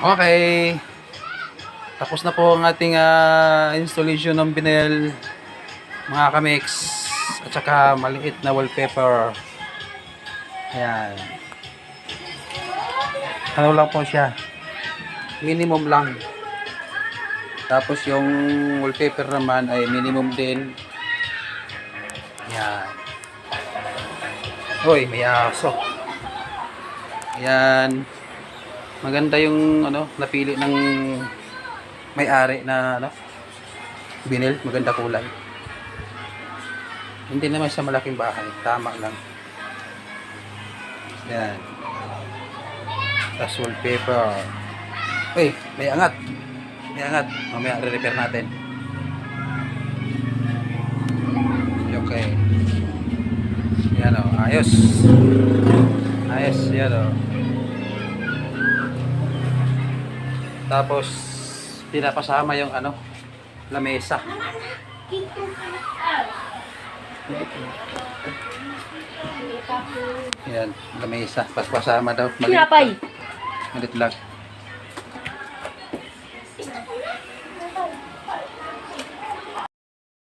Okay. Tapos na po ang ating installation ng vinyl, mga kamix. At saka maliit na wallpaper. Ayan. Ano lang po siya. Minimum lang. Tapos yung wallpaper naman ay minimum din. Ayan. Hoy, may aso. Ayan. Maganda yung napili ng may-ari na vinyl, maganda kulay. Hindi naman sa malaking bahay, tama lang. Yan. Tapos wallpaper. Uy, may angat. May angat. Mamaya re-repair natin. Okay. Yan o, ayos. Ayos, yan o. Tapos pinapasama yung lamesa. Yan, lamesa. Pasama daw. Pinapay. Malit lang.